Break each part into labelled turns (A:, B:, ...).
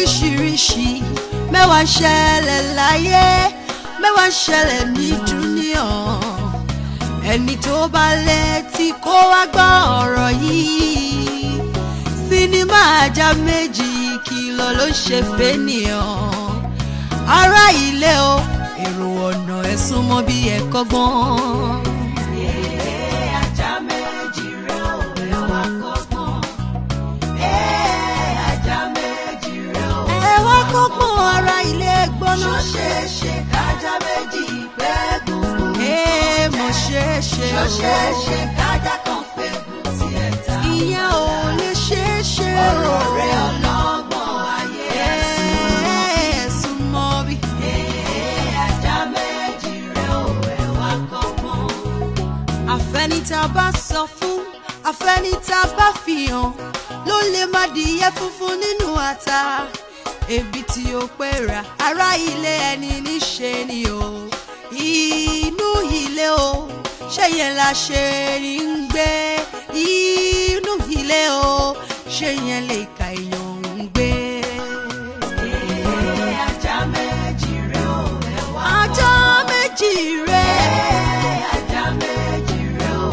A: Oríṣiríṣi mẹ́wàá ṣẹlẹ̀ láyé mẹ́wàá ṣẹlẹ̀ ní dúníyàn ẹni tó bá létí kó wá gbọ́ ọ̀rọ̀ yìí sinimá ajá méjì kìlọ̀ ló ṣe fẹ́nìyàn ará ilé o èrò ọ̀nà ẹ̀ súnmọ́ bí ẹ kọ́gbọ́n. Kọ́gbọ́n ara ilé gbọ́ná. Ṣọ́ṣeṣe kájà méjì pẹ́ gùn. Mo ṣeéṣe o. Ṣọ́ṣeṣe kájà kan fẹ́ gùn tí ẹ ta. Ìyẹn ò lè ṣeéṣe o. Ọ̀rọ̀ rẹ̀ ọlọ́gbọ́n ayé ẹ̀sùn mọ́ bí. Ajá méjì rẹ̀ ò ẹ̀ wá kọ́gbọ́n. Àfẹ́nitá bá sọ fún, àfẹ́nitá bá fi hàn, ló lè má dìyẹ funfun nínú ata. Ebi tí ó pẹ́ra ará ilé ẹni níṣe ni o inú ilé o ṣé yẹn la ṣe ní ń gbé inú ilé o ṣé yẹn lè ka èèyàn ń gbé. Ajá méjì rẹ̀ o ẹ wá kọ́. Ajá méjì rẹ̀. Ajá méjì rẹ̀ o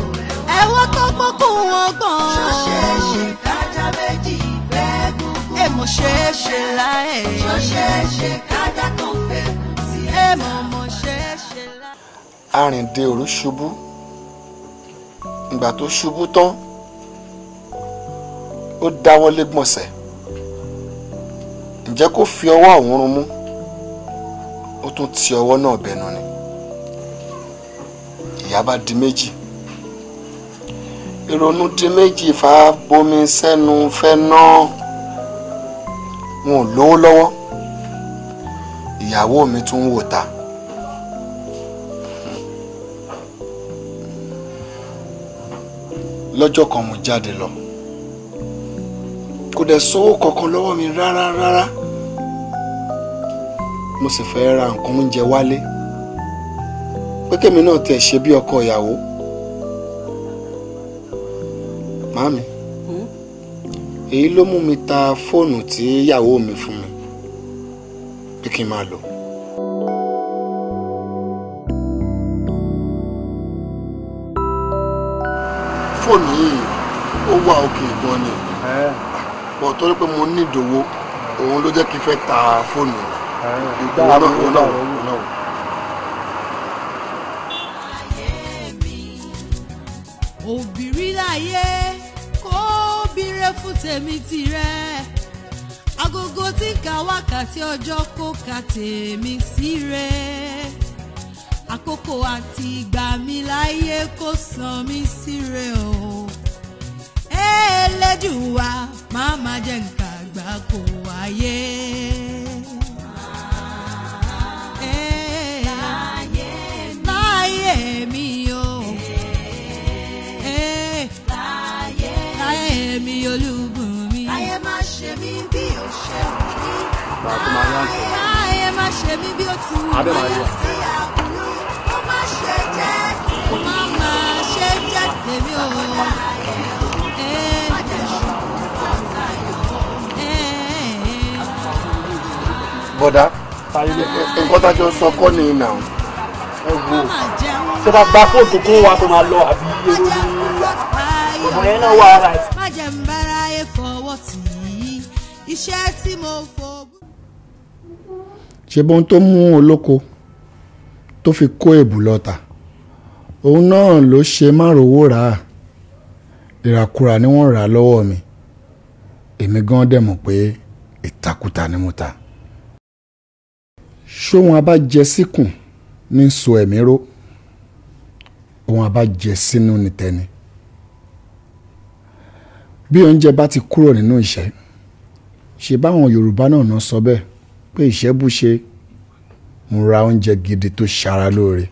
A: ẹ wá kọ́ pọ́kùn wọn gbọ̀n. Ṣọ́ṣeṣe kájà méjì bẹ́ẹ̀ gùn. Mo ṣeéṣe láì. Ṣọ́ṣeṣe kájà kan fẹ́ kù tí ẹ mo ṣeéṣe láì.
B: Arìndé òru ṣubú ìgbà tó ṣubú tán ó dáwọ́ lé gbọ̀nsẹ̀ ǹjẹ́ kó fi ọwọ́ ọ̀hún rún mú ó tún ti ọwọ́ náà bẹnu ni ìyá bá di méjì ìrònú di méjì fa bomi sẹ́nu fẹ́ náà. Wọn ò lówó lọ́wọ́ ìyàwó mi tún wò ta lọ́jọ́ kan mo jáde lọ kò dẹ̀ sówó kankan lọ́wọ́ mi rárá mo sì fẹ́ ra nǹkan oúnjẹ wálé pé kémi náà tẹ̀ ṣe bí ọkọ ìyàwó màámi. Èyí ló mú mi ta fóònù tí ìyàwó mi fún mi pé kí n máa lò. Fóònù yìí ó wà òkè gan ni bọ̀ torí pé mo ní ìdòwò òun ló jẹ́ kí n fẹ́ ta fóònù ìwọ náà.
A: Òbírí láyé fún tèmi tirẹ̀ agogo tí ka wákàtí ọjọ́ kó ka tèmi síre àkókò àti ìgbà mi láyé kó sàn mí síre o Ẹlẹ́dùwà máa má jẹ́ nǹkan àgbà kó wáyé. Láyé mi o láyé mi Olúbùnmi. Ayé má ṣe mí bí ó ṣe wù mí. Ayé má ṣe mí bí ó ti wù mí. Ayé sí àbúrò ó má ṣe jẹ́ tèmi. Má má ṣe jẹ́ tèmi o.
B: Bọ̀dá nǹkan tá a jọ sọ kọ́ ni ìnà ẹ wo.
C: Ṣé bá gba fóònù kó wa tó máa lọ àbí èrò ní ọmọ yẹn náà wà ara ẹ̀.
A: Má jẹ́ ń bára ẹ fọwọ́ tì í iṣẹ́ tí mo fò.
B: Ṣé bóun tó mú olóko tó fi kó èbù lọ́ta òun náà ló ṣe márùwó rà á ìràkúrà ni wọ́n rà lọ́wọ́ mi èmi gan dẹ̀ mọ̀ pé ìtakùtà ni mo ta. Ṣóhun abájẹ síkùn ní so ẹ̀mí ró òun àbá jẹ sínú ní tẹni. Bí oúnjẹ bá ti kúrò nínú ìṣẹ́, ṣe báwọn Yorùbá náà sọ bẹ́ẹ̀ pé ìṣẹ́ bùṣe, mo ra oúnjẹ gidi tó ṣara lóore.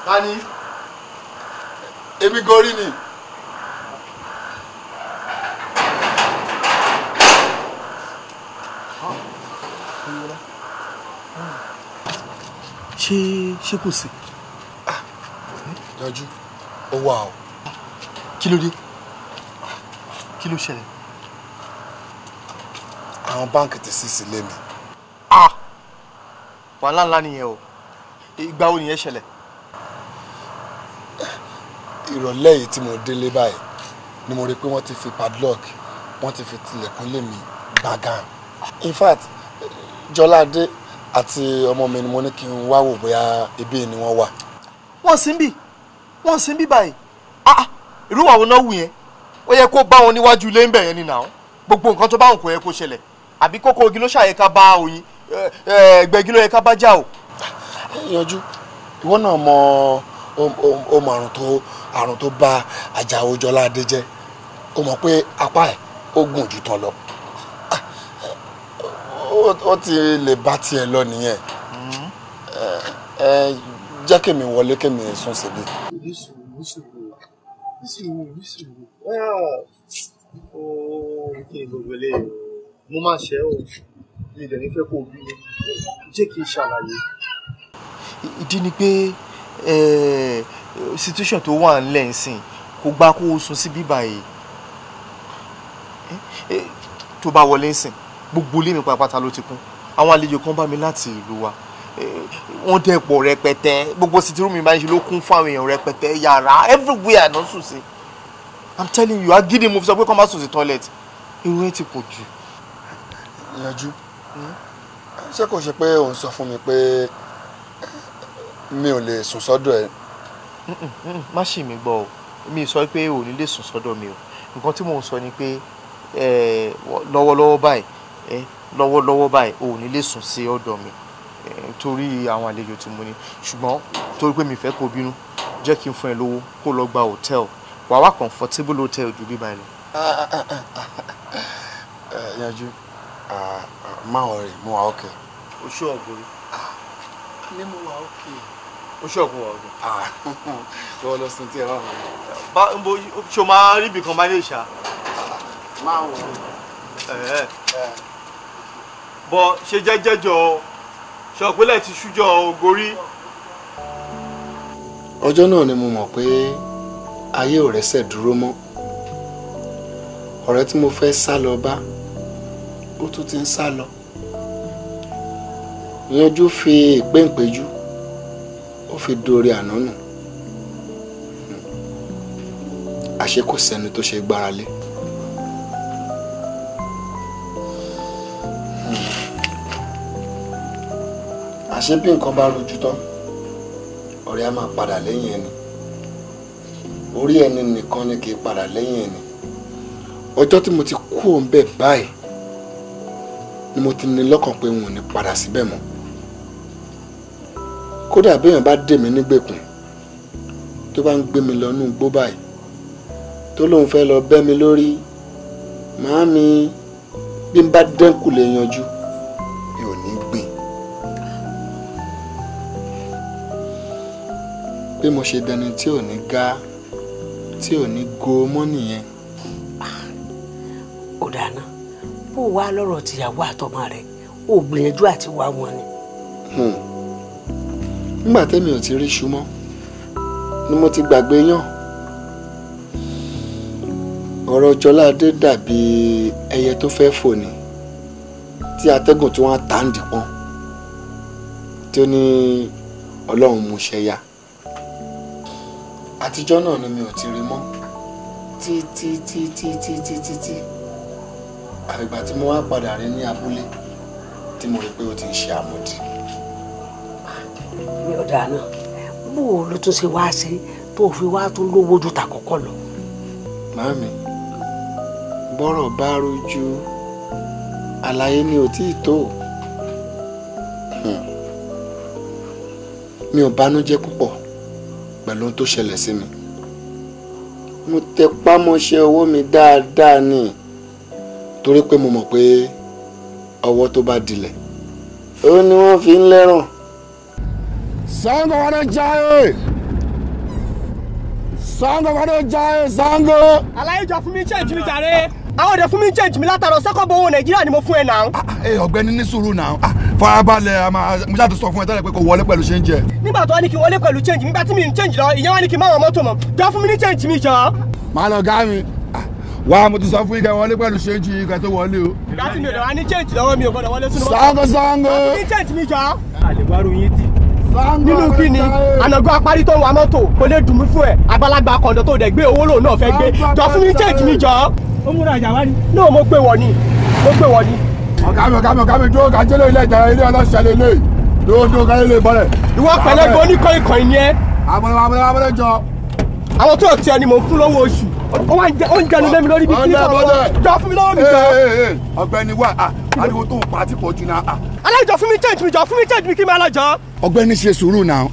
D: Tani, èmi gorí ni.
C: Ṣé kò sí?
D: Yanjú, ó wà o.
C: Kí ló dé? Kí ló ṣẹlẹ̀?
D: Àwọn báńkì ti ṣí sílé mi.
C: Wàhálà ńlá nìyẹn o. Ìgbà wo nìyẹn ṣẹlẹ̀?
D: Ìrọ̀lẹ́ yìí tí mo délé báyìí ni mo rí pé wọ́n ti fi padlock, wọ́n ti fi tilẹ̀kùn lé mi gbàgàn. In fact, Jọládé àti ọmọ mi ni mo ní kí n wá wò bóyá ibi ni wọ́n wà.
C: Wọ́n sì ń bí báyìí. Irú àwọn náà wù yẹn. Ó yẹ kó bá wọn níwájú ilé ń bẹ̀ yẹn ni náà. Gbogbo nǹkan tó bá wọn kò yẹ kó ṣẹlẹ̀. Àbí kókó igi ló ṣàyẹ ká bá oyin. Ẹgbẹ́ igi ló yẹ ká bá já o.
D: Yanjú, ìwọ náà mọ àrùn tó bá Àjàó Jọládé jẹ́. Ó mọ̀ pé apá ẹ̀ ó gùn jù tán lọ. Ó ti lè bá tiẹ̀ lọ nìyẹn. Jẹ́ kémi wọlé kémi sùn síbi.
C: Mo máa ṣe ọ́ mi ìdẹ̀ ní fẹ́ kó bí mi jẹ́ kí n ṣàlàyé. Ìdí ni pé situation tó wà nílẹ̀ ńsìn kò gbà kó o sùn sí bíbá yìí. Tó bá wọlé ńsìn gbogbo ilé mi pàápàá ló ti kún. Àwọn àlejò kan bá mi láti ìlú wa. Wọ́n dẹ̀pọ̀ rẹpẹtẹ, gbogbo sitting room mi máa ń ṣe ló kún fún àwọn èèyàn rẹpẹtẹ, yàrá everywhere náà sùn sí. I'm telling you, agídí mo fi sọ pé kó má sùn sí toilet. Irú ẹ̀ ti pọ̀ jù.
D: Yanjú, ṣé kò ṣe pé òun sọ fún mi pé mi ò lè sùn sọ́dọ̀ ẹ?
C: Má ṣì mí gbọ́ o, mi sọ pé ò ní lè sùn sọ́dọ̀ mi o. Nǹkan tí mò ń sọ ni pé lọ́wọ́lọ́wọ́ báyìí ò ní lè sùn sí ọ̀dọ̀ mi torí àwọn àlejò tí mo ní. Ṣùgbọ́n torí pé mi fẹ́ kó bínú, jẹ́ kí n fún ẹ lówó kó lọ gba hotel. Wàá wá comfortable hotel ju bí báyìí lọ.
D: Yanjú, má worry, mo wà okay.
C: O ṣọ́ ọ̀gbọ́n.
D: Ní mo wà okay.
C: O ṣọ́ ọ̀gbọ́n wà okay.
D: Lọ́wọ́ lọ sùn tí ẹ wà wọ́n.
C: Ṣo máa rí ibì kan bá lè ṣá?
D: Má wọ̀.
C: Bọ́ ṣe jẹ́jẹ́jọ ṣọ̀pẹ́lẹ̀ ti ṣújọ gorí.
D: Ọjọ́ náà ni mo mọ̀ pé ayé ò rẹ́sẹ̀ dúró mọ́. Ọ̀rẹ́ tí mo fẹ́ sá lọ bá ó tún ti ń sá lọ. Yanjú fi ìpéǹpéjú ó fi dórí àná nù. Àṣé kò sẹ́ni tó ṣe gbára lé. Àṣé bí nǹkan bá rojú tán ọ̀rẹ́ á máa padà lẹ́yìn ẹni orí ẹni nìkan ni kì í padà lẹ́yìn ẹni ọjọ́ tí mo ti kú òun bẹ́ẹ̀ báyìí ni mo ti ní lọ́kàn pé n ò ní padà síbẹ̀ mọ́ kódà béèyàn bá dè mí nígbèkùn tó bá ń gbé mi lọ nú igbó báyìí tó lóun fẹ́ lọ bẹ́ mi lórí màámi bí n bá dẹ́kun lè yanjú mi ò ní gbé bí mo ṣe dẹni tí ò ní gá tí ò ní go mọ́ nìyẹn.
E: ó dáná bó wá lọ́rọ̀ tìyàwó àtọmọ rẹ̀ ó gbìyànjú àti wá wọn ni.
D: nígbà tẹ́mi ò ti rí ṣumọ́ ni mo ti gbàgbé yàn ọ̀rọ̀ Jọládé dàbí ẹyẹ tó fẹ́ fò ni tí atẹ́gùn tí wọ́n á tà ń dìpọ́n tí ó ní Ọlọ́run mú ṣe ya àtijọ́ náà ni mi ò ti rí mọ́ títí àgbà tí mo wá padà rí ní abúlé tí mo rí pé ó ti ń ṣe àmọ̀dí.
E: mi ò dáná bó o ló tún ṣe wá sí tó fi wá tún lówó ju tàkọ́kọ́ lọ.
D: Màámi bọ́rọ̀ bá rújú àlàyé ni ò tíì tó mi ò bánújẹ́ púpọ̀ pẹ̀lú ohun tó ṣẹlẹ̀ sí mi mo tẹpá mọ́ṣẹ́ owó mi dáadáa ni torí pé mo mọ̀ pé ọwọ́ tó bá dilẹ̀ ó ní wọ́n fi ń lẹ́ràn.
B: Sango wado jaye Sango.
F: Aláyé jọ fún mi change mi jàre àwọn ọ̀dẹ̀ fún mi change mi látàrọ sẹ́kọ̀ọ́ bọ̀ owó Nàìjíríà ni mo fún ẹ náà.
G: Ọ̀gbẹ́ni ní sùúrù náà farabalẹ̀ mo ṣáà ti sọ fún ẹ tẹ́lẹ̀ pé kò wọlé pẹ̀lú change ẹ.
F: nígbà tó wá ní kí n wọlé pẹ̀lú change nígbà tí mi ń change lọ ìyẹn wá ní kí n má wọ mọ́tò mọ́ jọ fún mi ní change mi jọ.
B: Má lọ gá mi.
G: Wá mo ti sọ fún ike wọlé pẹ̀lú change yìí kẹ́ tó wọlé o.
F: ìgbà tí mi ò lè wá ní change lọ́wọ́ mi ò gbọ́dọ̀ wọlé sínú mọ́tò.
B: Sango.
F: ní change mi jọ.
H: àlèwárò yín tì.
F: nínú kí ni ànàgọ́ apárí tó ń wa mọ́tò kò lè dùn mí fún ẹ àgbàlagbà kọ̀ǹdọ̀ tó dẹ̀ gbé owó lòun náà fẹ́ gbé jọ fún mi change mi jọ.
H: ó múra àjà wá ní.
F: náà mo gbé wọ ni.
G: ọ̀gá mi dúró kájọ́ lé ilé ìjà ilé ọlọ́ṣẹ́lẹ̀ ilé dúró kájọ́ lé bọ́lẹ̀.
F: ìwọ pẹ̀lẹ́gbẹ́ oníkọ́ ìkànnì ni ẹ.
G: amọ̀lẹ́ jọ.
F: àwọn tó tiẹ̀ ni mò ń fún lọ́wọ́ oṣù ó ń jẹnu lé mi lórí bí kí ní jọ fún mi lọ́wọ́ mi jọ.
G: ọ̀gbẹ́ni wa ariwo tó ń pa àti pọ̀ jù náà.
F: aláìjọ fún mi change mi kí n máa lọ jọ.
B: Ọ̀gbẹ́ni ṣe sùúrù náà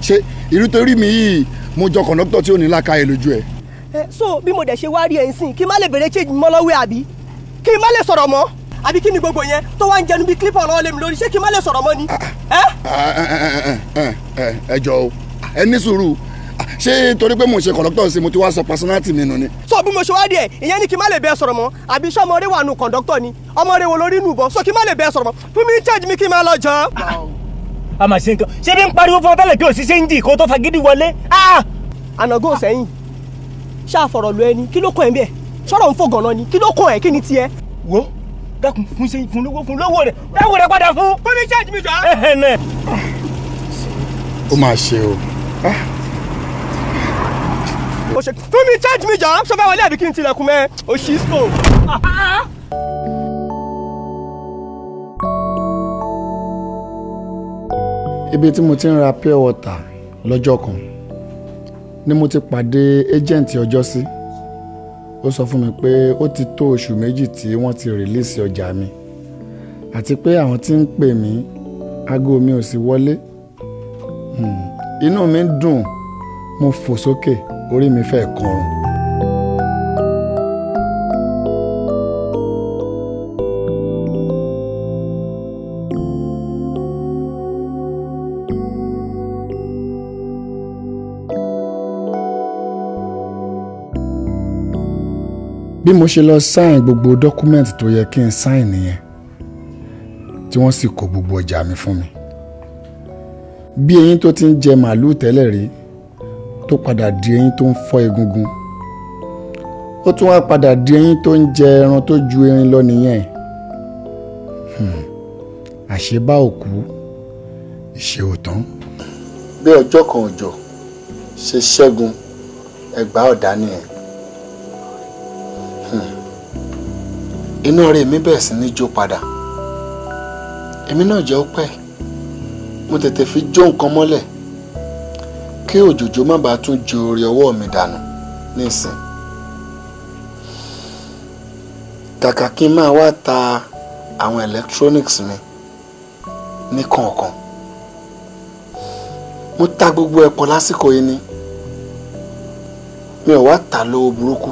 B: ṣe ìrútorí mi yìí mo jọ kọ̀ńdọ́tọ̀ tí ò ní lákàyè lójú ẹ̀.
F: so bí mo dẹ̀ ṣe wá rí ẹ̀ ń sìn kí n má lè bèrè change mọ́ lọ́wọ́ àbí kí n má lè sọ̀rọ̀ mọ́ àbí kí ni gbogbo yẹn tó wá ń jẹnu bí clipper lọ́wọ́ lé mi lórí ṣé kí n má lè sọ̀rọ̀ mọ́ ni.
B: ẹ jọ o ẹ ní sùúrù ṣé torí pé mo ṣe kọ̀ńdọ́tọ̀ sí mo ti wá sọ personality mi nù ni.
F: so bí mo ṣe wá rí ẹ ìyẹn ni kí n má lè bẹ́ẹ̀ sọ̀rọ̀ mọ́ àbí ṣé ọmọdé wà nù kọ̀ńdọ́tọ̀ ni ọmọdé wo lórí nù bọ́ so kí n má lè bẹ́ẹ̀ sọ̀rọ̀ mọ́ fún mi change mi kí n má lọ jọ.
H: a máa ṣe nǹkan ṣé bí ń pariwo fún ọ tẹ́lẹ̀ kí o sì ṣe ń jì kó tó fagídí wọlé.
F: ànàgó sẹ́yìn ṣáàfọ̀rọ̀ lu ẹni kí ló kọ́ ẹ̀ bẹ́ẹ̀ sọ̀rọ̀ ń fò gànà ni kí ló kọ́ ẹ̀ kí ni tiẹ̀.
H: wo dákun fún lówó rẹ dáwọ rẹ padà fún.
F: fún mi change mi jọ.
B: ó máa ṣe o.
F: fún mi change mi jọ sọfẹ́ wọlé àbí kí n tilẹ̀kùn mẹ́ òṣìṣẹ́.
B: ibi tí mo ti ń ra pure water lọ́jọ́ kan ni mo ti pàdé agent ọjọ́ sí ó sọ fún mi pé ó ti tó oṣù méjì tí wọ́n ti rìlíìsì ọjà mi àti pé àwọn tí ń pè mí aago mi ò sì wọlé inú mi ń dùn mo fò sókè orí mi fẹ́ kọrùn. bí mo ṣe lọ sáìn gbogbo dọ́kúmẹ́ǹtì tó yẹ kí n sáìn nìyẹn tí wọ́n sì kó gbogbo ọjà mi fún mi. bí eyín tó ti ń jẹ màálù tẹ́lẹ̀ rí tó padà di eyín tó ń fọ́ egungun ó tún wá padà di eyín tó ń jẹ ẹran tó ju erin lọ nìyẹn. àṣebá òkú ìṣe òtán.
D: bí ọjọ́ kan òjò ṣe ṣẹ́gun ẹgbàá ọ̀dá nìyẹn. inú ọ̀rẹ́ mi bẹ̀rẹ̀ sí ní jó padà èmi náà jẹ́ ó pẹ́ mo tètè fi jó nǹkan mọ́lẹ̀ kí òjòjò má bàa tún ju orí ọwọ́ mi dànù nísìn kàkà kí n máa wá ta àwọn electronics mi ní kọ̀ọ̀kan mo ta gbogbo ẹ̀ pọ̀ lásìkò yìí ni mi ò wá ta lówó burúkú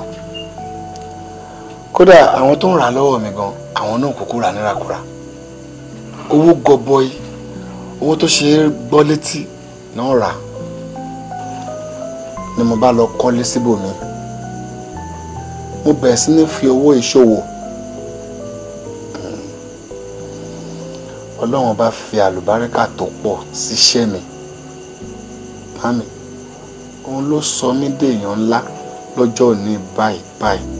D: kódà àwọn tó ń rà lọ́wọ́ mi gan àwọn náà kúkú rà nírakúra owó gọbọi owó tó ṣe é gbọ́ létí náà rà ni mo bá lọ kọ́lé síbòmí mo bẹ̀rẹ̀ sí ní fi owó ìṣòwò ọlọ́run bá fi àlùbáríkà tó pọ̀ síṣẹ́ mi mami òun ló sọ mí dèèyàn ńlá lọ́jọ́ òní báyìí báyìí.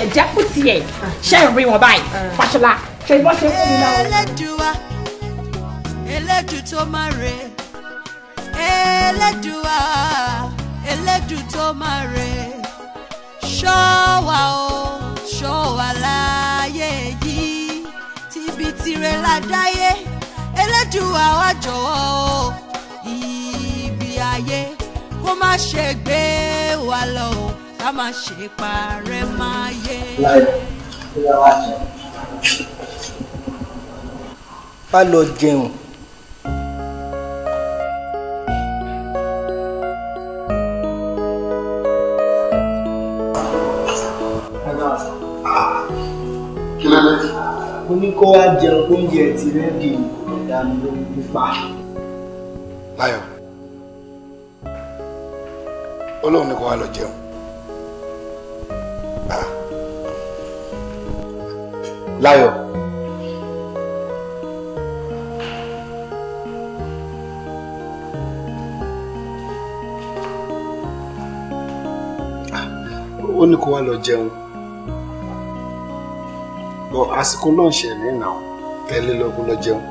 I: jẹjẹ kú tiẹ̀ ṣe ń rí wọn báyìí Fáṣọlá ṣe bọ́ ṣe fún mi náà.
A: Elédùà Elédù tó máa rè Elédùà Elédù tó máa rè ṣọ́ wa o ṣọ́ wa láyé yìí tíbi tirẹ̀ ládáyé Elédùà wá jọ̀wọ́ o ibi ayé kó má ṣe gbé wa lọ o ká má ṣe parẹ́ máa yé.
F: Ká lọ jẹun.
D: Kí ló dé?
F: Mo ní kó wá jẹun kó oúnjẹ ti rẹ́dì ìdánù ló ń pa.
D: Láyọ̀, Ọlọ́run ní kó wá lọ jẹun. Láyọ̀. Ó ní kó wá lọ jẹun. Bọ̀ àsìkò náà ṣe ní ìnáwó tẹ́lẹ̀ lọ́gbọ́n lọ jẹun.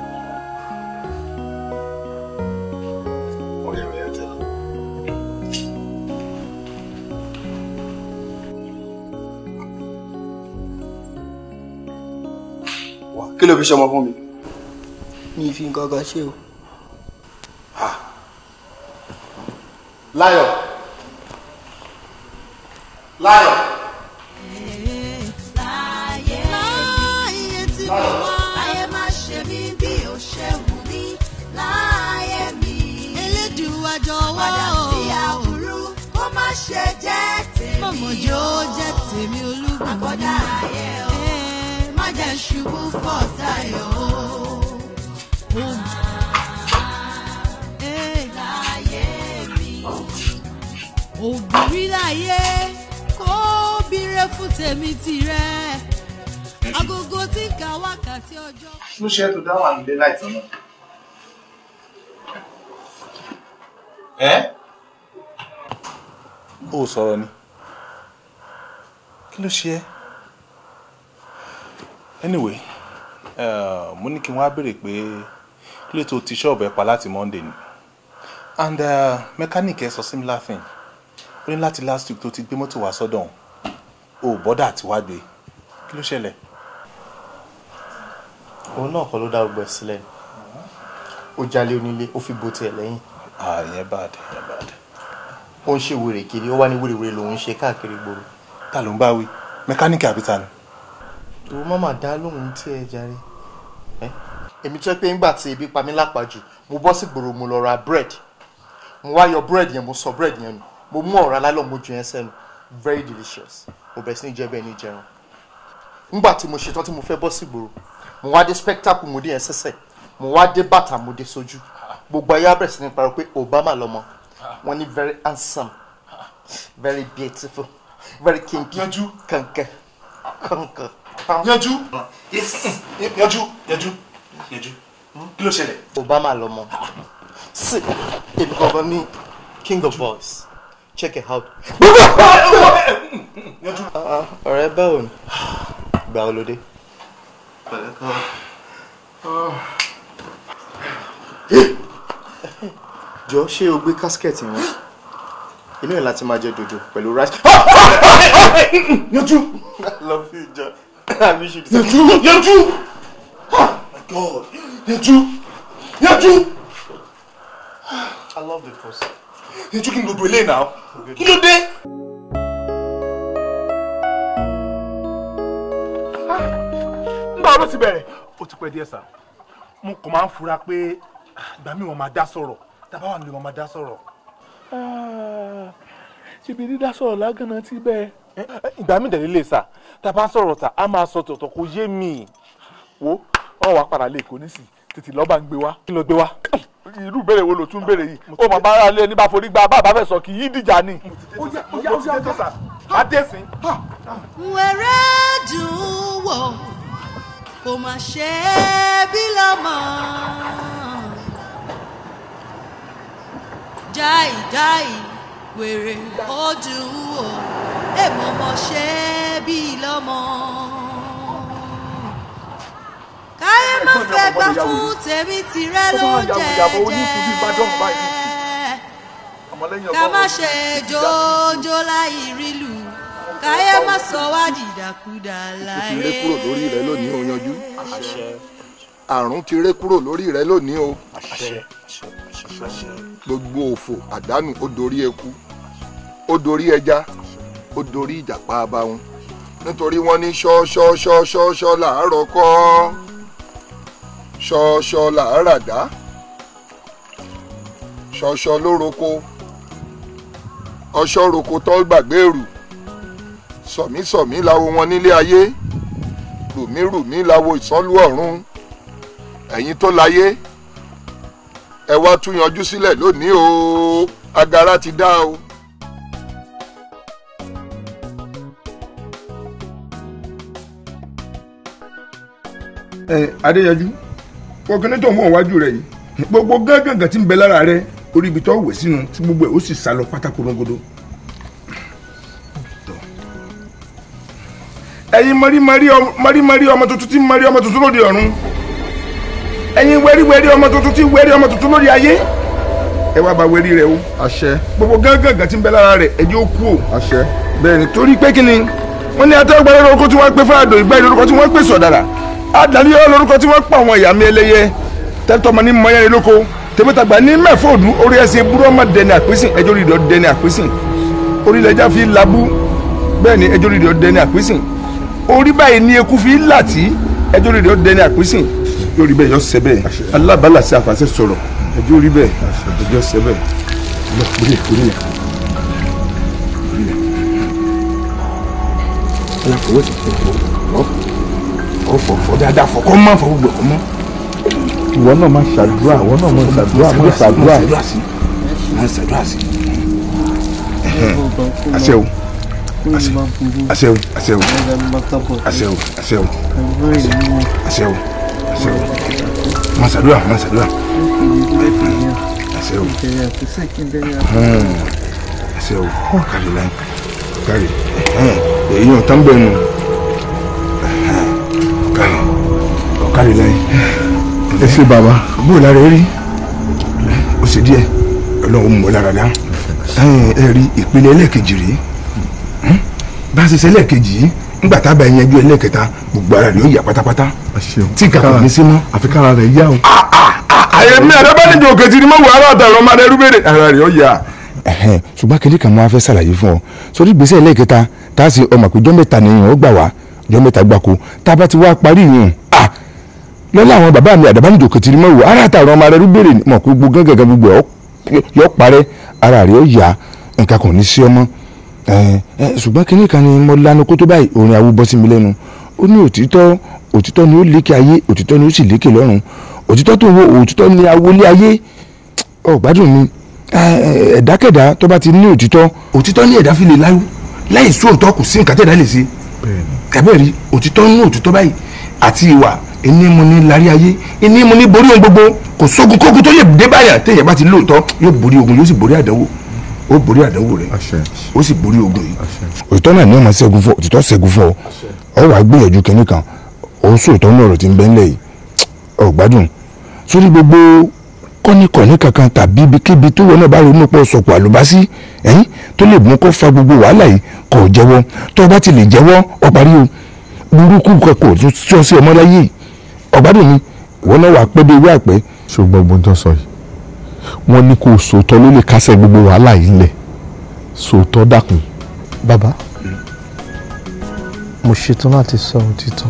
D: Kí ló fi ṣọmọ fún mi?
F: Mi fi nǹkan kan ṣe o.
D: Láyọ̀. Láyọ̀.
A: Láyé tí mo wá láyé má ṣe mí bí ó ṣe wù mí láyé mi. Elédùà jọ̀wọ́ padà sí àbúrú kó má ṣe jẹ́ tèmi. Mọ̀mọ́jọ́ jẹ́ tèmi olúgbọ̀n. Àkọ́dá ayé o má jẹ́ ṣubú fọ́tayọ̀ o. Láyé mi òbírí láyé kó bírè fún tèmi tirẹ̀ agogo tí ń ka wákàtí ọjọ́.
C: ló ṣe é tó dáhùn àmì láìtọ́ náà. ó sọ̀rọ̀ ni kí ló ṣe é anyway mo ní kí wọ́n á béèrè pé kí ló tó ti ṣọ́ọ̀bù ẹ̀ pa láti Monday ni and mechanic ẹ sọ similar thing ó ní láti last week tó ti gbé mọ́tò wá sọ́dọ̀ òun ò bọ́dà àti wá gbé kí ló ṣẹlẹ̀.
J: òun náà kọ́ ló dá gbogbo ẹ̀ sílẹ̀ ó jalè onílé ó fi bo tiẹ̀ lẹ́yìn.
C: ìyẹn bad ìyẹn bad.
J: ó ń ṣe wèrè kiri ó wá ní wèrèwèrè lòun ń ṣe káàkiri gbòòrò.
C: ta ló ń bá wí mẹkáníìkì àbí ta ni.
J: ìwọ má dá lóhùn tí ẹ jàre. èmi tó pé ńgbà tí ebi pa mí lápàjù mo bọ́ sí gbòòrò mo lọ ra bread mo wá yọ bread yẹn mo sọ bread yẹn nù mo mú ọ̀rá lálọ́ mo jù yẹn sẹ́nu very delicious mo bẹ̀rẹ̀ sí ní jẹ́ bẹ́ẹ̀ ní jẹun. ńgbà tí mo ṣetán tí mo fẹ́ bọ́ sí gbòòrò mo wá dé spectacle mo dé yẹn sẹ́sẹ̀ mo wá dé bàtà mo dé sójú gbogbo ayé abẹ́rẹ́ sí ní parọ́ pé Obama lọ́mọ wọ́n ní very handsome very beautiful very kinky kankan.
G: yanjú kí ló ṣẹlẹ̀.
J: Obama lọ́mọ sí èmi gangan ní king of boys check it out. ọ̀rẹ́ báwo ni gbà ó lóde. jọ ṣé o gbé kásikẹ́ẹ̀tì wọn inú ẹ̀ láti máa jẹ dòdò pẹ̀lú rice.
G: yanjú
J: love you jọ.
G: yanjú oh my god yanjú.
J: I love the process.
G: yanjú kí n gbogbo ilé náà kí ló dé.
K: nígbà wo ló ti bẹ̀rẹ̀ ó ti pẹ́ díẹ̀ sá mo kàn máa ń fura pé ìgbà míì wọ́n máa dá sọ̀rọ̀ tàbá wà nílé wọ́n máa dá sọ̀rọ̀. ṣèbí dídá sọ̀rọ̀ lágànnà ti bẹ́ẹ̀. ìgbà míì dẹ̀ lè sà tàbá sọ̀rọ̀ tà á máa sọ tọ̀tọ̀ kó yé mi wo ọ̀ wá padà lè kó nísì tètè lọ́ba ń gbé wá kí ló gbé wá. irú ìbéèrè wo ló tún béèrè yìí ó máa bá ara lé ní bá forí gba bàbá fẹ́ sọ kì í dìjà ni. ó yá tó sà á dé sí.
A: wẹ̀rẹ̀ dùn wò kò má ṣe é bí lọ́mọ. jáì wèrè ó dùn wò èèmọ̀ mọ̀ ṣe é bí lọ́mọ. káyé má fẹ́ gbà fún tèmi tirẹ̀ ló jẹ́jẹ́ ká má ṣe jójó láì rílù káyé má sọ wá dìdàkudà láyé.
L: ti ré kúrò lórí rẹ lónìí o yanjú àrùn ti ré kúrò lórí rẹ lónìí o gbogbo òfò àdánù ó dorí eku ó dorí ẹja ó dorí ìjàpá abáwọn nítorí wọ́n ní ṣọ́ṣọ́ṣọ́ṣọ́ làárọ̀ kọ́ ṣọ́ṣọ́ làárà dá ṣọ́ṣọ́ ló roko ọṣọ́ roko tó gbàgbé èrù sọ̀mísọ̀mí láwo wọn nílé ayé rùmírùmí láwo ìsánlú ọ̀run ẹ̀yin tó láyé ẹ wá tún yanjú sílẹ̀ lónìí o agara ti dá o.
G: Adéyanjú kọkànlẹ́ tó mọ̀ wájú rẹ̀ yìí gbogbo gángan tí ń bẹ lára rẹ̀ orí ibi tó wẹ̀ sínú tí gbogbo ẹ̀ ó sì sá lọ pátákó rongodo. ẹ̀yin mọ́rí ọmọ tuntun tí ń mọ́rí ọmọ tuntun lóde ọ̀run ẹ̀yin wẹ́rí ọmọ tuntun tí wẹ́rí ọmọ tuntun lóde ayé ẹ wá bá wẹ́rí rẹ̀ o. àṣẹ. gbogbo gángan tí ń bẹ lára rẹ̀ ẹ jẹ́ ó kú o. àṣẹ. bẹ́ẹ̀ ni torí pé kí ni wọ́n ní atẹ́gbẹ́rẹ́ lórúkọ tí wọ́n pè fún àdó ìgbà lórúkọ tí wọ́n pè sọ̀dàrà adàlí ọ lórúkọ tí wọ́n pa àwọn ìyá mi ẹlẹ́yẹ tẹ́tọ́mọ ní mọ́yá lóko tèmítàgbà ní mẹ́fọ́ọ̀dù orí ẹsẹ̀ burúkú dẹni àpínsìn ẹjọ́ rí ìdọ̀ dẹni àpínsìn orí ilẹ̀já fi labú bẹ́ẹ̀ ni ẹjọ́ rí ìdọ̀ dẹni àpínsìn orí báyìí ní eku fi làtí ẹjọ́ rí ìdọ̀ dẹni àpínsìn yóò rí bẹ́ẹ̀ yọ sẹ́ bẹ́ẹ̀ alábàálà sí àfàṣẹ sọ̀rọ̀ ẹjọ́ rí bẹ́ẹ̀ ẹjọ́ sẹ́ bẹ́ẹ̀ ọ̀fọ̀ dáadáa fọkọ́ máa fọ gbogbo ọmọ. ìwọ náà máa ṣàdúrà máa ṣàdúrà sí. àṣẹwò máa ṣàdúrà àṣẹwò kárí láì kárí èyí ò tán bẹ́ẹ̀ nù. ọ̀kárí láyé ẹ ṣe bàbá bóò lára rí ó ṣe díẹ̀ ọlọ́run mọ̀ lára dá ẹ rí ìpele ẹlẹ́ẹ̀kejì rí bá a ṣe ṣe ẹlẹ́ẹ̀kejì yìí nígbà tá a bá yẹn ju ẹlẹ́ẹ̀kẹta gbogbo ara rẹ̀ ó yà pátápátá tí kàkà ní sí mọ́ àfikára rẹ̀ yá o. àyẹ̀mí àdábánijọ òkè tí ni mo wà á rà ọmọ rẹ̀ rúbẹ̀rẹ̀ ara rẹ̀ ó yà.
M: ṣùgbọ́n kìnìún kan mo fẹ́ ṣàlàyé fún ọ sórí ìgbésẹ̀ ẹlẹ́ẹ̀kẹta tá a sì ọmọ àpéjọ mẹ́ta nìyẹn ó gbà wá jọ mẹ́ta gbáko tá a bá ti wá parí yìí lọ́la àwọn bàbá mi àdàbánijò kìtìrì mọ́ wò ara àtàwọn ọmọ rẹ̀ rúbèrè mọ̀ pé gbogbo gángan gbogbo yọ parẹ́ ara rẹ̀ ó yá nǹkan kan ní sí ọmọ ṣùgbọ́n kínní kan ni mo lanu kó tó báyìí orin awo bọ́ sí mi lẹ́nu ó ní òtítọ́ ni ó lékè ayé òtítọ́ ni ó sì lékè lọ́run òtítọ́ tó ń wo òtítọ́ ní awolé ayé ọ̀gbádùn mi ẹ̀dákẹ́dá tó bá ti ní òtítọ́ ní ẹ̀dá fi lè láyé láì sóòótọ́ kò sí nǹkan tẹ̀dá lè ṣe kàbẹ́ẹ̀rí òtítọ́ ní òtítọ́ báyìí àti ìwà ẹni mo ní lárí ayé ẹni mo ní borí ohun gbogbo kò sógun kógun tó lè dé báyà téèyàn bá ti lóòótọ́ yóò borí ogun yóò sì borí àdánwò ó borí àdánwò rẹ̀ ó sì borí ogun yìí. òtítọ́ náà ní ọmọ ṣẹ́gun fún òtítọ́ ṣẹ́gun fún ọ wàá gbìyànjú kínní kan ó sòótọ́ ní ọ̀rọ̀ tí ń bẹ ńlẹ̀ yìí ọ̀gbádùn sórí gbogbo kọ́nìkọ̀nì kankan tàbí ibikíbi tó wọn náà bá ronú pọ̀ sọ̀pọ̀ àlùbásí ẹ̀yìn tó lè mú kó fa gbogbo wàhálà yìí kò jẹ́wọ́ tó o bá ti lè jẹ́wọ́ ọ parí o burúkú kankan tó tí ọ sí ọmọ láyé ọ̀gbádùn mi wọn náà wà pẹ́ bí ewé àpẹ́.
K: ṣùgbọ́n gbọ́n tó sọ yìí wọ́n ní kó sòótọ́ ló lè kásẹ̀ gbogbo wàhálà yìí lẹ̀ sòótọ́ dákun.
N: bàbá mo ṣetán láti sọ òtítọ́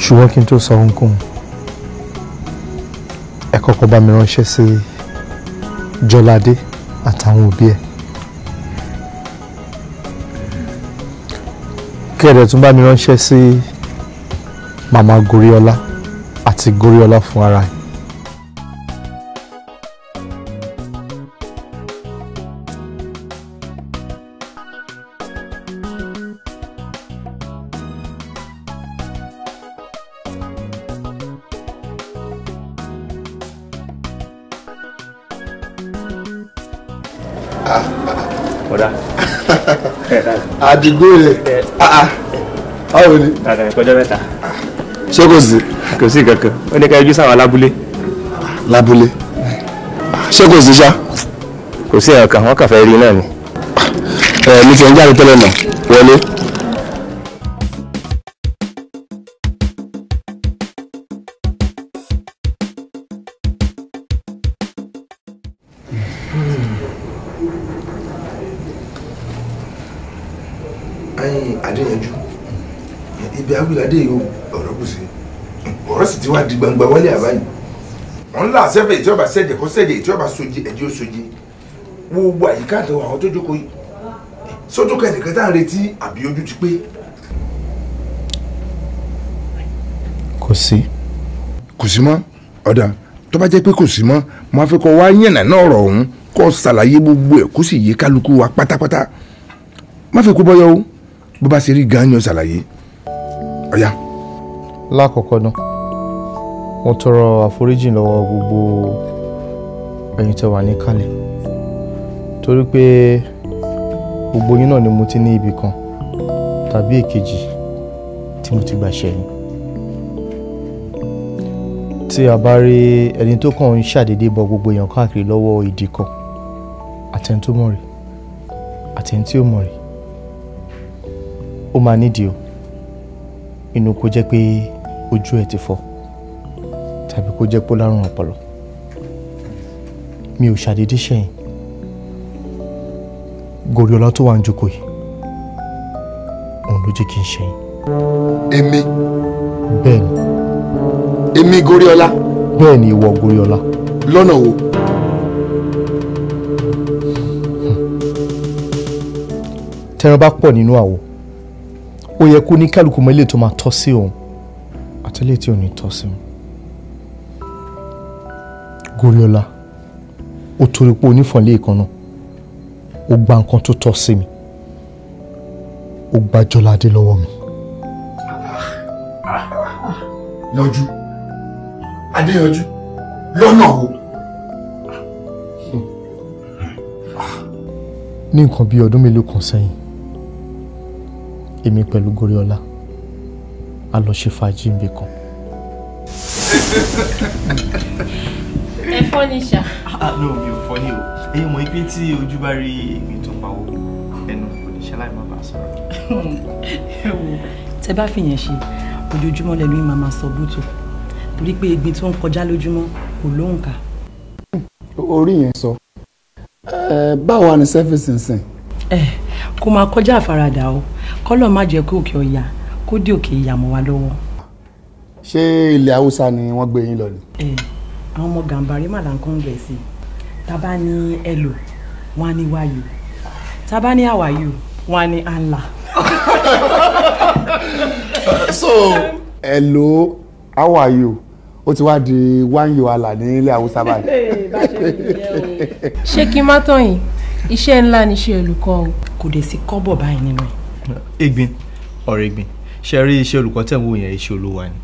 N: ṣùgbọ́n kí n tó sọ ohunkóhun ẹ kọ́kọ́ bá mi ránṣẹ́ sí Jọládé àtàwọn òbí ẹ̀ kẹ́ẹ̀dẹ̀ tún bá mi ránṣẹ́ sí màmá Goriola àti Goriola fún ara ẹ̀.
D: àdìgbò rẹ̀ báwo ni.
H: kọjá mẹ́ta.
D: ṣé kò sí.
H: kò sí kankan ó ní ká yọjú sáwọn lábúlé.
D: lábúlé ṣé kò sí ṣá.
H: kò sí ẹ̀kan wọ́n kàn fẹ́ rí náà ni.
D: mi ti ń jáde tẹ́lẹ̀ náà wọlé.
M: adéyanjú ibi awilade yìí ọ̀rọ̀ kù sí ọ̀rọ̀ sì ti wá di gbangba wálé àbáyé wọn là sẹ́fẹ̀ tí ọba sẹ́jẹ̀ kọ́ sẹ́jẹ̀ tí ọba sojí ẹ̀jẹ̀ ó sojí gbogbo àyíká àtẹwọ̀ àwọn tó jókòó yìí sójókòó ẹnìkan tá à ń retí àbí ojú ti pé.
N: kò sí.
M: kò sí mọ́ ọ̀dà tó bá jẹ́ pé kò sí mọ́ mo á fẹ́ kọ́ wá yànnà náà ọ̀rọ̀ ọ̀hún kó ṣàlàyé gbogbo ẹ̀ kó sì yé kálukú wa pátápátá má fi kó bọ́yọ́ o bó bá ṣe rí gan-an ni ó ṣàlàyé ọ̀yá.
N: lákọ̀ọ́kọ́ náà mo tọrọ àforíjì lọ́wọ́ gbogbo ẹ̀yin tẹ́ wà níkàlẹ̀ torí pé gbogbo yín náà ni mo ti ní ibì kan tàbí èkejì tí mo ti gbà ṣẹ̀yìn tí a bá rí ẹni tó kàn ń ṣàdédé bọ gbogbo èèyàn káàkiri lọ́wọ́ ìdí kan àtẹni tó mọ̀ rí àtẹni tí ó mọ̀ rí ó máa nídìí o inú kó jẹ́ pé ojú ẹ̀ ti fọ́ tàbí kó jẹ́ pé ó lárùn ọpọlọ mi ò ṣàdédé ṣẹ̀yìn Goriola tó wà ń jókòó yìí òun ló jẹ́ kí n ṣẹ̀yìn.
D: èmi.
N: bẹ́ẹ̀ni.
D: èmi Goriola.
N: bẹ́ẹ̀ni ìwọ Goriola.
D: lọ́nà wo.
N: tẹran bá pọ̀ nínú àwo ó yẹ kó ní kálukú mọ ilé tó máa tọ́ sí òun àti ilé tí ò ní tọ́ sí òun. Goriola ó torí pé onífọ̀nlé kan náà ó gba nǹkan tó tọ́ sí mi ó gba Jọládé lọ́wọ́ mi.
D: yanjú adéyanjú lọ́nà wo.
N: ní nǹkan bíi ọdún mélòó kan sẹ́yìn èmi pẹ̀lú Goriola a lọ ṣe fàájì níbì kan.
O: ẹ fọ́ ní ṣá.
C: no mi ò fọ́ ní o ẹ̀yin mọ̀ pé tí ojú bá rí ìgbín tó pawó ẹnu kò ní ṣaláì má bàa sọ̀rọ̀.
P: ẹ wo tẹ bá fìyẹn ṣe ojoojúmọ́ lẹ́nu yìí máa sọ bútò torí pé ìgbín tó ń kọjá lójúmọ́ kò lóhùn ká.
B: orí yẹn sọ báwo ni sẹ́fíìsì ń sìn.
P: kó máa kọjá àfaradà o kọ́lọ̀ má jẹ́ kó òkè ọ̀yà kó dé òkè ìyà mọ́ wa lọ́wọ́.
B: ṣé ilẹ̀ haúsá ni wọ́n gbé yín lọ ni.
P: àwọn ọmọ gàǹbarí màdà ń kọ́ gẹ̀ẹ́sì tábà ní ẹlò wọn á ní wáyò tábà ní àwáyò wọn á ní àlà.
B: so ẹlò how are you ó ti wá di one year àlà ní ilé Haúsá báyìí.
O: ṣé kí n má tán yìí iṣẹ́ ńlá ni iṣẹ́ olùkọ́ o.
P: kò dé sí kọ́bọ̀ báyìí nínú ẹ̀.
N: Egbin ọ̀rẹ́ Egbin ṣe rí iṣẹ́ olùkọ́ tẹ̀ ń wò yẹn iṣẹ́ olúwa ni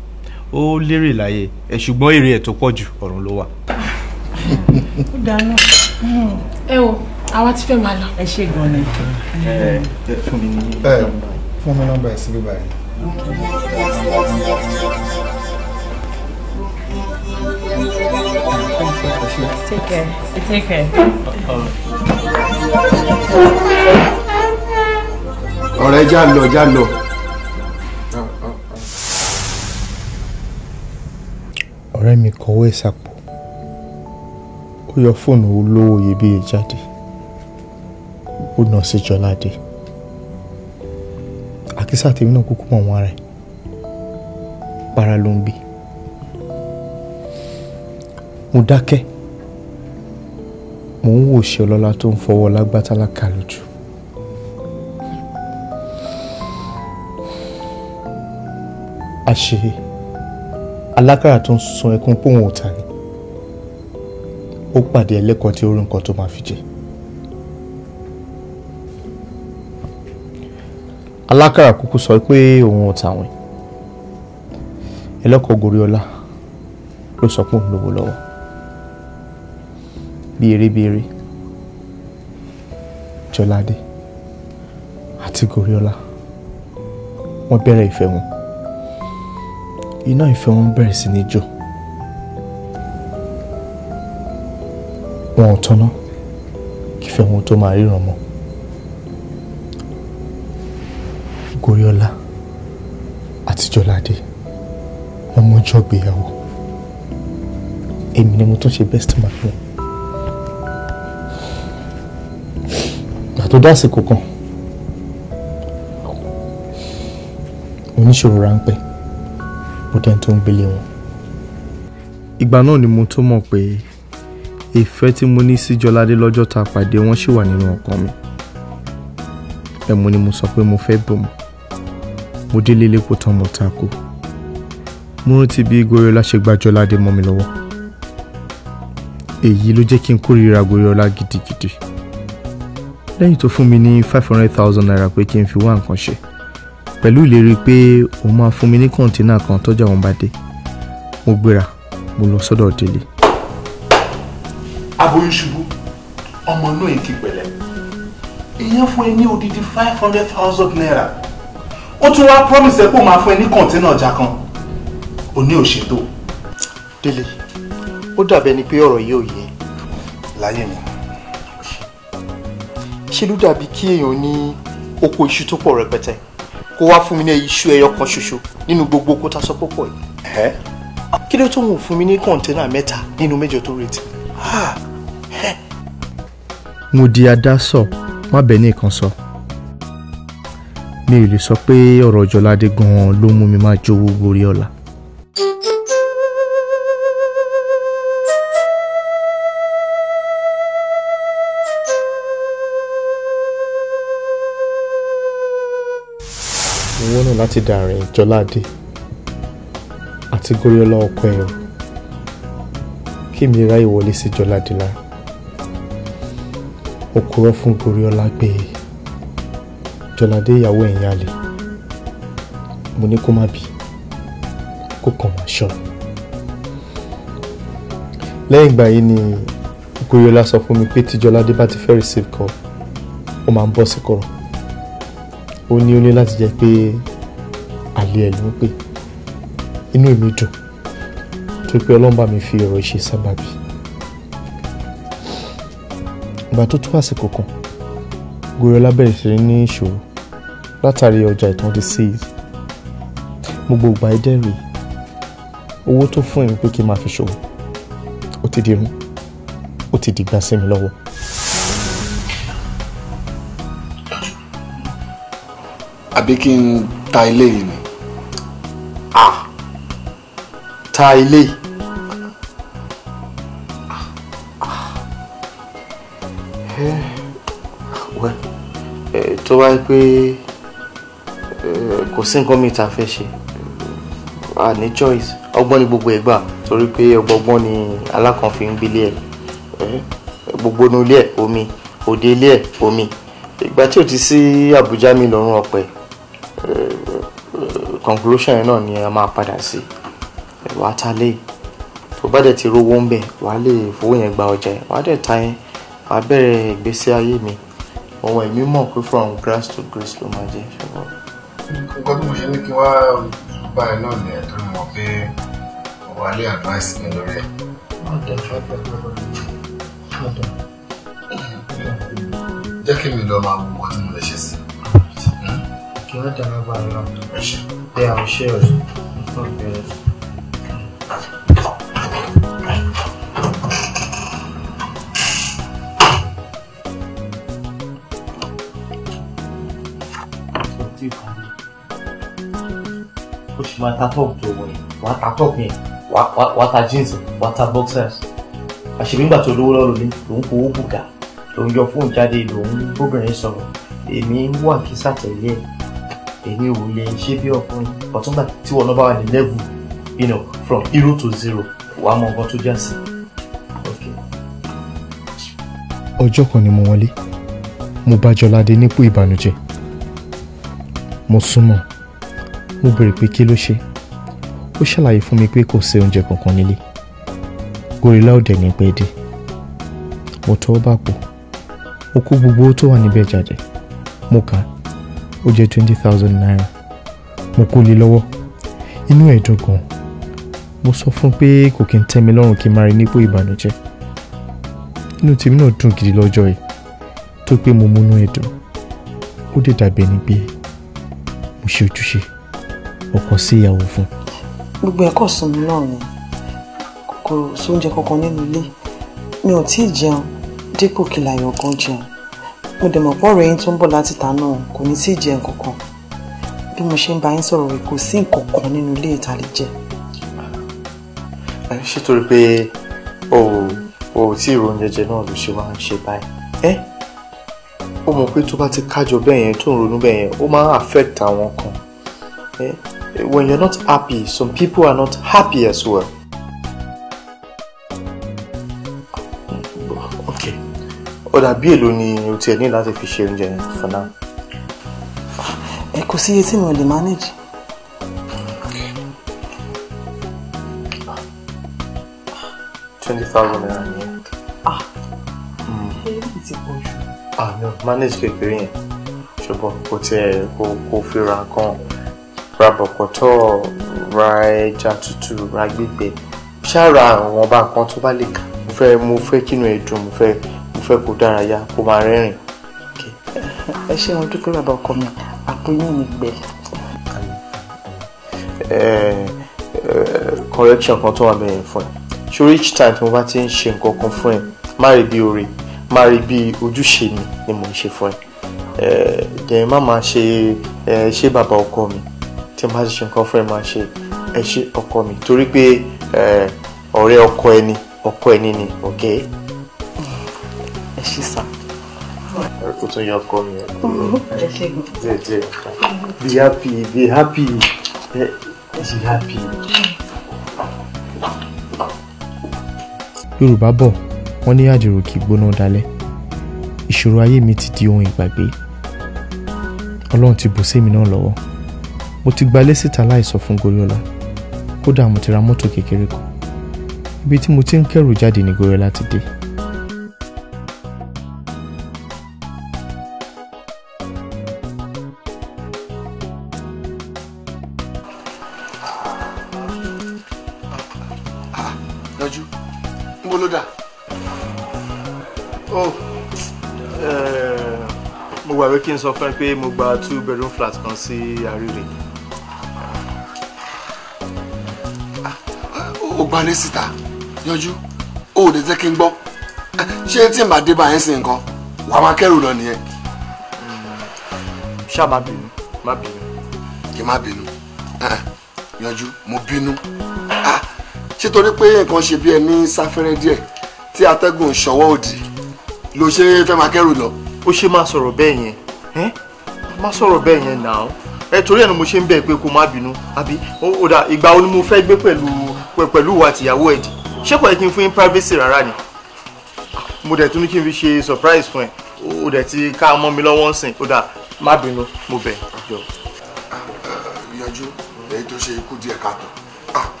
N: ó lérè láyé ẹ̀ ṣùgbọ́n èrè ẹ̀ tó pọ̀ jù ọ̀run ló wà.
P: ó dáná.
O: ẹ wo àwa ti fẹ́ máa lọ.
P: ẹ ṣe gan ni.
N: fún mi ní.
B: fún mi nọ́mbà ẹ̀ síbí báyìí.
P: Take care. Take care.
B: ọ̀rẹ́ já lọ.
N: ọ̀rẹ́ mi kọ̀wé ìsàpò ó yọ fóònù olówó iyebíye jáde ó nà sí Jọládé àkísà tèmi náà kúkú mọ̀ wọ́n rẹ̀ para ló ń bí mo dákẹ́ mo ń wò ṣe ọlọ́lá tó ń fọwọ́ lágbátálákà lójú àṣe alákàrà tó ń sun ẹkún pòun òta ni ó pàdé ẹlẹ́kọ̀ọ́ tí ó rí nǹkan tó máa fi jẹ alákàrà kúkú sọ pé òun ò tàwìn ẹlẹ́kọ̀ọ́ Goriola ló sọ pé òun lówó lọ́wọ́ bí eré Jọládé àti Goriola wọ́n bẹ̀rẹ̀ ìfẹ́ wọn iná ìfẹ́ wọn bẹ̀rẹ̀ sí ní jó wọn ò tọ́nà kífẹ́ wọn tó máa ríran mọ́ Goriola àti Jọládé wọ́n mọ́jọ́ gbéyàwó èmi ni mo tún ṣe best man fún gbà tó dásìkò kan oníṣòro ráńpẹ́ mo dẹ́n tó ń gbélé wọn. ìgbà náà ni mo tó mọ̀ pé ìfẹ́ tí mo ní sí Jọládé lọ́jọ́ tá a pàdé wọn ṣì wà nínú ọkàn mi ẹ̀mú ni mo sọ pé mo fẹ́ bò mọ́ mo délé lẹ́kọ̀ọ́ tán mo takò mo rántí bí Goriola ṣe gba Jọládé mọ́ mi lọ́wọ́ èyí ló jẹ́ kí n kórìíra Goriola gidigidi lẹ́yìn tó fún mi ní 500,000 naira pé kí n fi wá nǹkan ṣe pẹ̀lú ìlérí pé òun máa fún mi ní kọ̀ǹtínà kan tọ́jà wọn bá dé mo gbéra mo lọ sọ́dọ̀ Délé.
K: aboyún ṣubú ọmọ inú èkì pẹ̀lẹ́ ìyẹn fún ẹ ní odidi 500,000 naira ó tún wá promise ẹ pé ó máa fún ẹ ní kọ̀ǹtínà ọjà kan ò ní òṣètò.
J: Délé ó dàbí ẹni pé ọ̀rọ̀ yìí ò yé
K: láyé mi.
J: ṣe ló dàbí kí èèyàn ní oko iṣu tó pọ̀ rẹpẹtẹ kó wá fún mi ní iṣu ẹyọ kan ṣoṣo nínú gbogbo oko tá a sọ pọ̀ yìí. kí ló tó ń fún mi ní kọ̀ǹténà mẹ́ta nínú mẹ́jọ tó retí.
N: mo di adásọ má bẹ́ẹ̀ ní nǹkan sọ mi ò lè sọ pé ọ̀rọ̀ Jọládé gan-an ló mú mi máa jowó Goriola. mo wọ́nà láti dàrin Jọládé àti Goriola ọkọ ẹ̀yọ̀ kí mi ráyè wọlé sí Jọládé lára mo kúrò fún Goriola pé Jọládé ìyàwó ẹ̀yìn àlè mo ní kó má bì kó kàn máa ṣọ́ lẹ́yìn ìgbà yìí ni Goriola sọ fún mi pé tí Jọládé bá ti fẹ́ receive call ó máa ń bọ́ sí kọ̀rọ̀ ó ní láti jẹ́ pé àlè ẹ̀ ló ń pè inú èmi dùn tó pé Ọlọ́run bá mi fi ọ̀rọ̀ ṣe sábàbí ìgbà tó tún àsìkò kan Goriola bẹ̀rẹ̀ sí ní ìṣòro látàrí ọjà ìtàn ti seize gbogbo ìgbà ẹ̀dẹ́rì owó tó fún èmi pé kí n máa fi ṣòwò ó ti dirun ó ti dìgbà sí mi lọ́wọ́.
D: àbí kí n ta ilé yìí ni.
J: ta ilé yìí. tó wáyé pé kò sí nǹkan mi ta fẹ́ ṣe
C: a ní choice ọgbọ́n ni gbogbo ẹ̀ gbà torí pé ọgbọ́n ni alákan fi ń gbélé ẹ̀ gbogbo inú ilé ẹ̀ omi òde ilé ẹ̀ omi ìgbà tí ò ti sí Àbújá mi lọ́rùn ọ̀pẹ conclusion yẹn náà ni a máa padà sí wàá ta lé tó bá dẹ̀ ti rówó ń bẹ̀ wàá lè fowó yẹn gba ọjà yẹn wàá dẹ̀ ta yẹn wàá bẹ̀rẹ̀ ìgbésí ayé mi ohun ẹ̀mí mọ̀ pé from grass to grace ló máa jẹ́ ṣùgbọ́n.
B: nǹkan tí mo ṣe ní kí wá báyìí náà nìyẹn tó mọ̀ pé wà á lé advice mi lórí ẹ̀. jẹ́ kí mi lọ máa wo nǹkan tí mo lè ṣe sí.
C: kí wọ́n dáná bá a lọ. bẹ́ẹ̀ àwọn ṣé ọ̀rẹ́ nǹkan bẹ̀rẹ̀. ó sì máa ta top tó wọ̀nyí wàá ta top yẹn wàá ta jeans wàá ta boxers àṣírí nígbà tó lówó lọ́rùn ní lòun fowó bùgà lòun yọ fóònù jáde lòun bóbìnrin sọ̀rọ̀ èmi ń wà kí sàtẹ̀lé ẹ̀ èmi ò lè ṣe bí ọkùnrin ọ̀túngbà tí wọn náà bá wà ní level you know from 0 to 0 wàá mọ nǹkan tó já sí.
N: ọjọ́ kan ni mo wọlé mo bá Jọládé nípò ìbànújẹ́ mo súnmọ́ mo béèrè pé kí ló ṣe ó ṣàlàyé fún mi pé kò sí oúnjẹ kankan nílé Gorilla ò dẹ̀ ní pẹ́ dé mo tọwọ́ bàpò mo kó gbogbo owó tó wà níbẹ̀ jáde mo kà á ó jẹ́ 20,000 naira mo kó lé lọ́wọ́ inú ẹ̀ dùn gan mo sọ fún pé kò kí n tẹ́ mi lọ́rùn kí n máa rí nípò ìbànújẹ́ inú tèmi náà dùn gidi lọ́jọ́ yìí tó pé mo múnú ẹ̀ dùn ó dẹ̀ dàbí ẹni pé mo ṣe ojúṣe ọkọ sí ìyàwó fún.
P: gbogbo ẹ̀kọ́ sùn mí náà ni kò sóúnjẹ kankan nínú ilé mi ò tí ì jẹun dípò kí láyọ̀ gan jẹun mo dẹ̀ mọ̀ pọ̀ ọ̀rẹ́ yín tó ń bọ̀ láti ta náà kò ní tí ì jẹun kankan bí mo ṣe ń bá yín sọ̀rọ̀ rẹ̀ kò sí nǹkan kan nínú ilé ìtàlẹ̀ jẹ.
C: ṣé torí pé o tí ì ronú jẹjẹ náà ló ṣe wá ń ṣe báyìí ó mọ̀ pé tó bá ti kájọ bẹ́ẹ̀ yẹn tó ń ronú bẹ́ẹ̀ yẹn ó máa ń affect àwọn kan when you're not happy some people are not happy as well. okay ó dàbí èlò ni o tiẹ̀ ní láti fi ṣe oúnjẹ yẹn for now.
P: kò sí iye tí mo lè manage.
C: $20,000 ni.
P: èyí ti pọ̀ jù.
C: no manage kékeré yẹn ṣùgbọ́n kò tiẹ̀ kò fi ra nǹkan ra bọ̀kọ̀tọ̀ ra ẹja tútù ra gbígbẹ ṣáàrà àwọn ọba kan tó bá lè kà mo fẹ́ kínú ẹ̀ dùn mo fẹ́ kó dárayá kó máa rẹ́rìn.
P: ẹ ṣé wọn dúpẹ́ bàbá ọkọ mi àpò yín ní gbẹ.
C: correction kan tó wà bẹ́ẹ̀ fún ẹ ṣorí each time tí mo bá ti ń ṣe nǹkan kan fún ẹ má rí bí oore má rí bí ojúṣe mi ni mo ń ṣe fún ẹ dẹ̀ má máa ṣe bàbá ọkọ mi tí mo bá ti ṣe nǹkan fún ẹ máa ṣe ẹ ṣe ọkọ mi torí pé ọ̀rẹ́ ọkọ ẹni ni okay.
P: ẹ ṣé sá.
C: o tún yọ ọkọ mi
P: ẹ ṣé gan.
C: be happy be happy be happy.
N: Yorùbá bọ̀ wọ́n ní àdìrò kì í gbóná dalẹ̀ ìṣòro ayé mi ti di ohun ìgbàgbé Ọlọ́run ti bù sí mi náà lọ́wọ́ mo ti gbalé síta láìsọ fún Goriola kódà mo ti ra mọ́tò kékeré kan ibi tí mo ti ń kẹ́rù jáde ní Goriola ti dé.
D: lọ́jú níbo ló dà.
C: mo gbàgbé kí n sọ fún ẹ pé mo gba 2-bedroom flat kan sí Àríre.
D: ó gbalé síta yanjú ó ò lè jẹ́ kí n gbọ́ ṣé tí n bá dé bá yẹn sí nǹkan wàá máa kẹ́rù lọ nìyẹn.
C: ṣá má bínú má bínú.
D: kí má bínú yanjú mo bínú ṣé torí pé nǹkan ṣe bí ẹni sáfẹ́rẹ́ díẹ̀ tí atẹ́gùn ṣọwọ́ òdì ló ṣe fẹ́ máa kẹ́rù lọ.
C: ó ṣe máa sọ̀rọ̀ bẹ́ẹ̀ yẹn má sọ̀rọ̀ bẹ́ẹ̀ yẹn náà ẹ torí ẹ̀ ni mo ṣe ń bẹ̀ pé kó má bínú àbí ó dà ìgbà wo ni mo fẹ́ gbé pẹ̀lú ìwà àtìyàwó ẹ̀ dì ṣé kò yẹ kí n fún yín privacy rárá ni mo dẹ̀ tún ní kí n fi ṣe surprise fún ẹ ó dẹ̀ ti ká mọ́ mi lọ́wọ́ ń sìn ó dà má bínú mo bẹ̀ jọ.
L: Yanjú èyí tó ṣe ikú díẹ̀ káàtó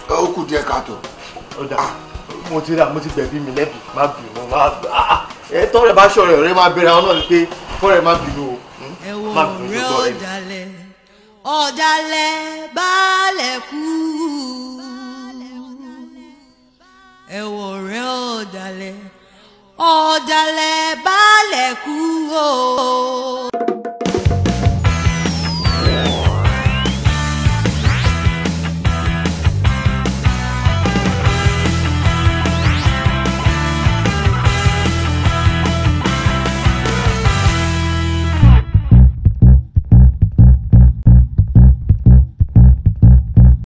L: ó kù díẹ̀ káàtó.
C: ó dà mo ti gbẹ̀bí mi lẹ́bi má bínú ẹ tọ́rẹ̀ bá ṣọ̀rẹ̀ ọ̀rẹ́ máa bẹ̀rẹ̀ àwọn náà ni pé kọ́rẹ̀ má bínú o má bínú tó gbọ́ rẹ̀.
A: ọ̀dàlẹ̀ balẹ̀ kú ẹ̀wọ̀ rẹ̀ ọ̀dàlẹ̀ balẹ̀ kú o.